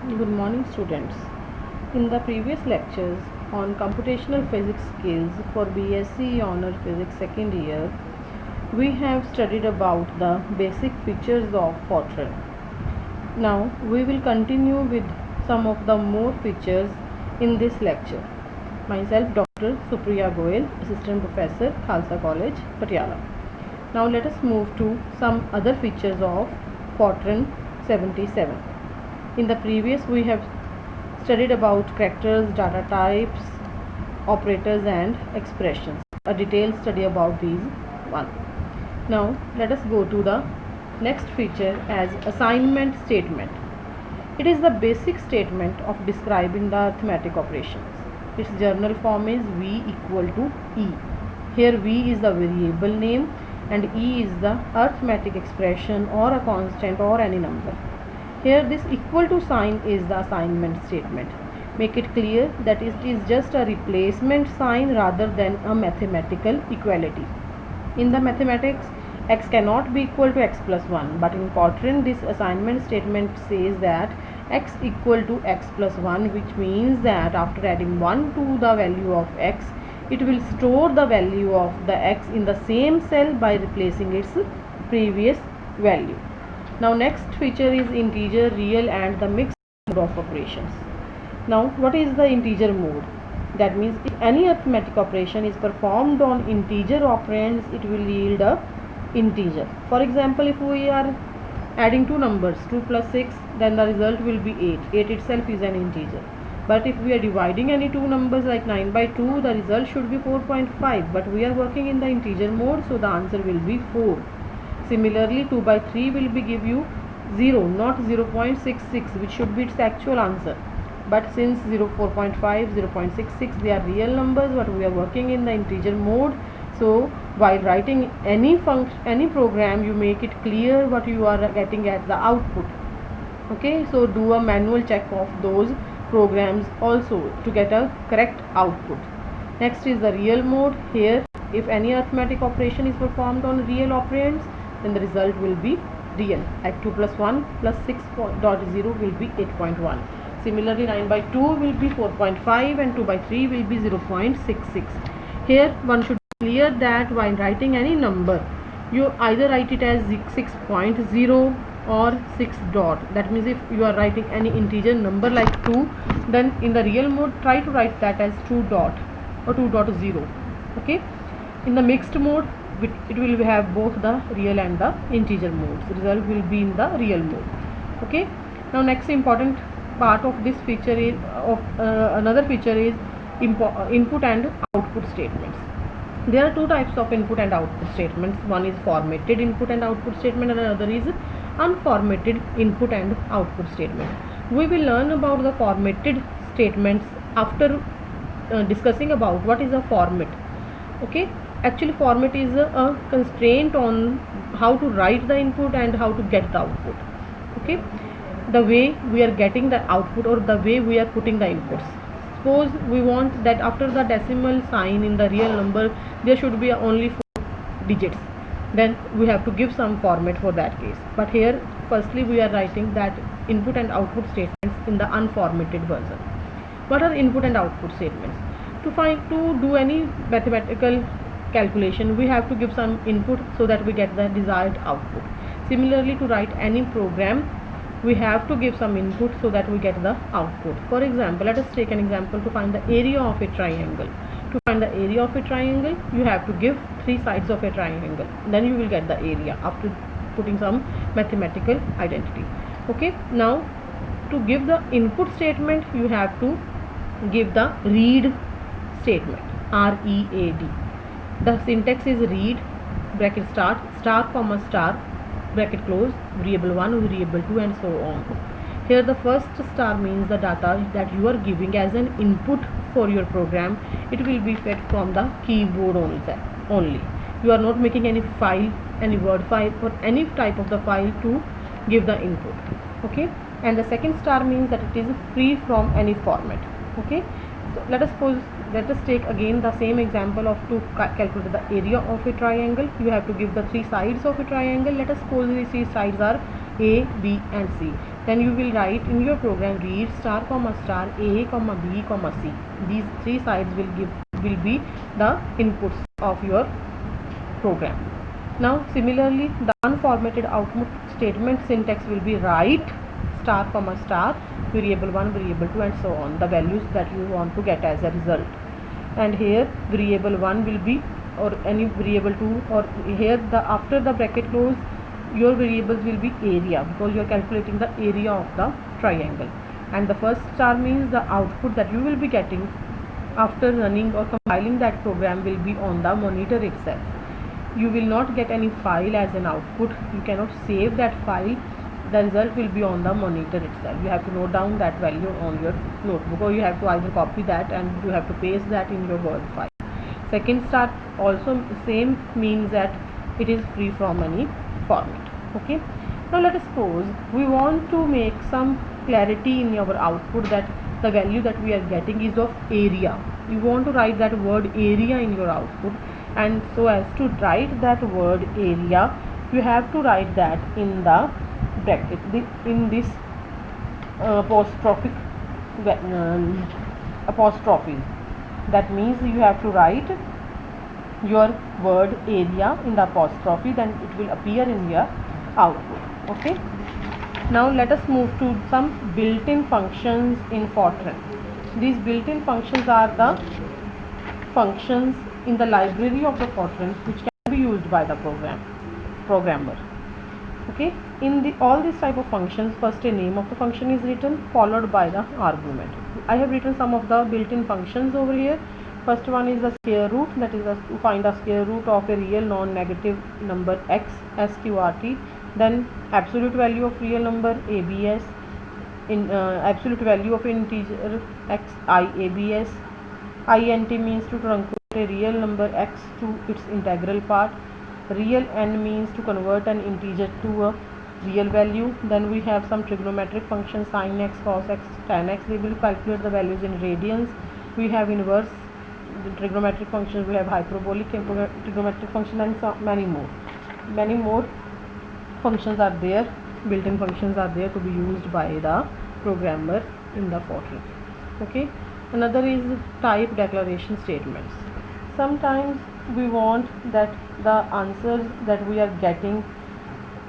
Good morning, students. In the previous lectures on computational physics skills for BSc Honor Physics second year, we have studied about the basic features of Fortran. Now we will continue with some of the more features in this lecture. Myself, Dr. Supriya Goyal, Assistant Professor, Khalsa College, Patiala. Now let us move to some other features of Fortran 77. In the previous we have studied about characters, data types, operators and expressions. A detailed study about these one. Now let us go to the next feature as assignment statement. It is the basic statement of describing the arithmetic operations. Its journal form is V equal to E. Here V is the variable name and E is the arithmetic expression or a constant or any number. Here this equal to sign is the assignment statement. Make it clear that it is just a replacement sign rather than a mathematical equality. In the mathematics, x cannot be equal to x plus 1, but in Fortran this assignment statement says that x equal to x plus 1, which means that after adding 1 to the value of x, it will store the value of the x in the same cell by replacing its previous value. Now next feature is integer, real and the mixed mode of operations. Now what is the integer mode? That means if any arithmetic operation is performed on integer operands, it will yield a integer. For example, if we are adding two numbers 2 plus 6, then the result will be 8. 8 itself is an integer. But if we are dividing any two numbers like 9 by 2, the result should be 4.5, but we are working in the integer mode, so the answer will be 4. Similarly, 2 by 3 will be give you 0, not 0.66, which should be its actual answer. But since 4.5, 0.66, they are real numbers, but we are working in the integer mode. So while writing any function, any program, you make it clear what you are getting at the output. Okay, so do a manual check of those programs also to get a correct output. Next is the real mode. Here, if any arithmetic operation is performed on real operands, then the result will be real. Like 2 plus 1 plus 6.0 will be 8.1. Similarly, 9 by 2 will be 4.5 and 2 by 3 will be 0.66. Here one should be clear that while writing any number, you either write it as 6.0 or 6 dot. That means if you are writing any integer number like 2, then in the real mode try to write that as 2 dot or 2.0. Okay, in the mixed mode it will have both the real and the integer modes. The result will be in the real mode. Okay, now next important part of this feature is another feature is input and output statements. There are two types of input and output statements. One is formatted input and output statement and another is unformatted input and output statement. We will learn about the formatted statements after discussing about what is a format. Okay, actually format is a constraint on how to write the input and how to get the output. Okay, the way we are getting the output or the way we are putting the inputs. Suppose we want that after the decimal sign in the real number there should be only 4 digits, then we have to give some format for that case. But here firstly we are writing that input and output statements in the unformatted version. What are input and output statements? To do any mathematical calculation, we have to give some input so that we get the desired output. Similarly, to write any program, we have to give some input so that we get the output. For example, let us take an example to find the area of a triangle. To find the area of a triangle, you have to give 3 sides of a triangle, then you will get the area after putting some mathematical identity. Okay, now to give the input statement, you have to give the read statement, READ. The syntax is read, bracket start, star comma star, bracket close, variable 1, variable 2 and so on. Here the first star means the data that you are giving as an input for your program. It will be fed from the keyboard only. You are not making any file, any word file or any type of the file to give the input. Okay, and the second star means that it is free from any format. Okay, so let us take again the same example of to calculate the area of a triangle. You have to give the 3 sides of a triangle. Let us suppose these 3 sides are A, B and C. Then you will write in your program read star comma star A comma B comma C. These three sides will be the inputs of your program. Now similarly the unformatted output statement syntax will be write star comma star variable 1 variable 2 and so on, the values that you want to get as a result. And here variable 1 will be, or any variable 2, or here the after the bracket close your variables will be area, because you are calculating the area of the triangle. And the first star means the output that you will be getting after running or compiling that program will be on the monitor itself. You will not get any file as an output, you cannot save that file, the result will be on the monitor itself. You have to note down that value on your notebook, or you have to either copy that and you have to paste that in your Word file. Second star also same means that it is free from any format. Okay, now let us suppose we want to make some clarity in our output that the value that we are getting is of area. You want to write that word area in your output, and so as to write that word area you have to write that in the bracket, in this apostrophe. That means you have to write your word area in the apostrophe, then it will appear in your output. Okay, now let us move to some built-in functions in Fortran. These built-in functions are the functions in the library of the Fortran which can be used by the programmer. Okay, in all these type of functions, first a name of the function is written followed by the argument. I have written some of the built-in functions over here. First one is the square root, that is to find the square root of a real non-negative number x, sqrt. Then absolute value of real number abs, in absolute value of integer x I abs. int means to truncate a real number x to its integral part. Real n means to convert an integer to a real value. Then we have some trigonometric functions, sin x, cos x, tan x. They will calculate the values in radians. We have inverse trigonometric functions, we have hyperbolic trigonometric function, and so many more. Many more functions are there, built-in functions are there to be used by the programmer in the Fortran. Okay, another is type declaration statements. Sometimes we want that the answers that we are getting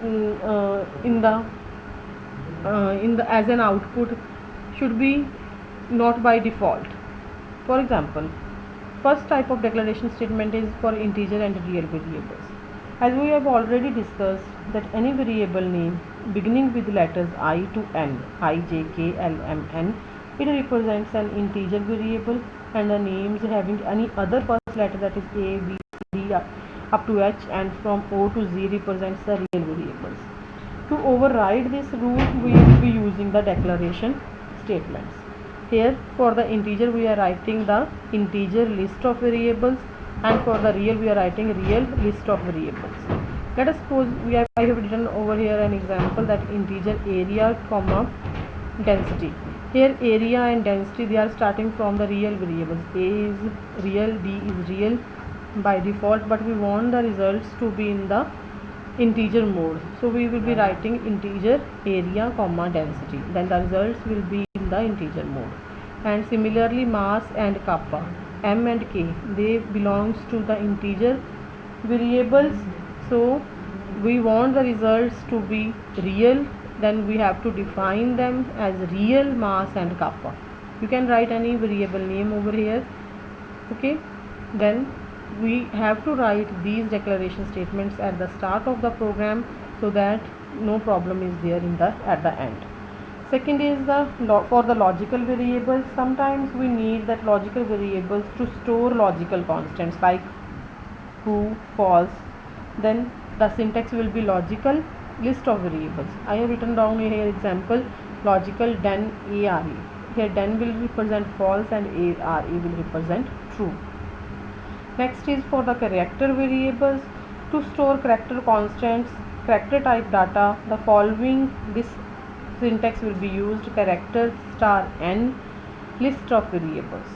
in the as an output should be not by default. For example, first type of declaration statement is for integer and real variables. As we have already discussed that any variable name beginning with letters I to N, I, J, K, L, M, N, it represents an integer variable, and the names having any other first letter, that is A, B, C, D up to H and from O to Z, represents the real variables. To override this rule, we will be using the declaration statements. Here for the integer we are writing the integer list of variables, and for the real we are writing real list of variables. Let us suppose I have written over here an example that integer area comma density. Here area and density, they are starting from the real variables. A is real, D is real by default, but we want the results to be in the integer mode, so we will be writing integer area comma density, then the results will be in the integer mode. And similarly mass and kappa, m and k, they belongs to the integer variables, so we want the results to be real, then we have to define them as real, mass and kappa. You can write any variable name over here. Okay, then we have to write these declaration statements at the start of the program so that no problem is there at the end. Second is for the logical variables. Sometimes we need that logical variables to store logical constants like true, false. Then the syntax will be logical list of variables. I have written down here example logical den are. Here den will represent false and are will represent true. Next is for the character variables. To store character constants, character type data, the following this syntax will be used: character star n list of variables.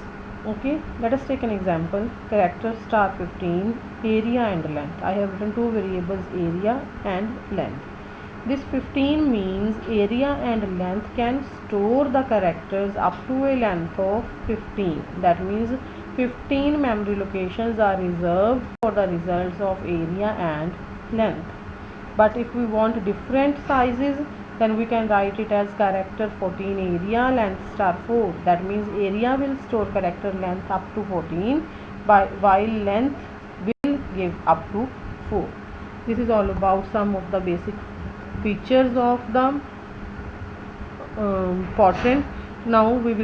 Okay, let us take an example. Character star 15 area and length. I have written two variables, area and length. This 15 means area and length can store the characters up to a length of 15. That means 15 memory locations are reserved for the results of area and length. But if we want different sizes, then we can write it as character 14 area, length star 4. That means area will store character length up to 14 while length will give up to 4. This is all about some of the basic features of the portent. Now we will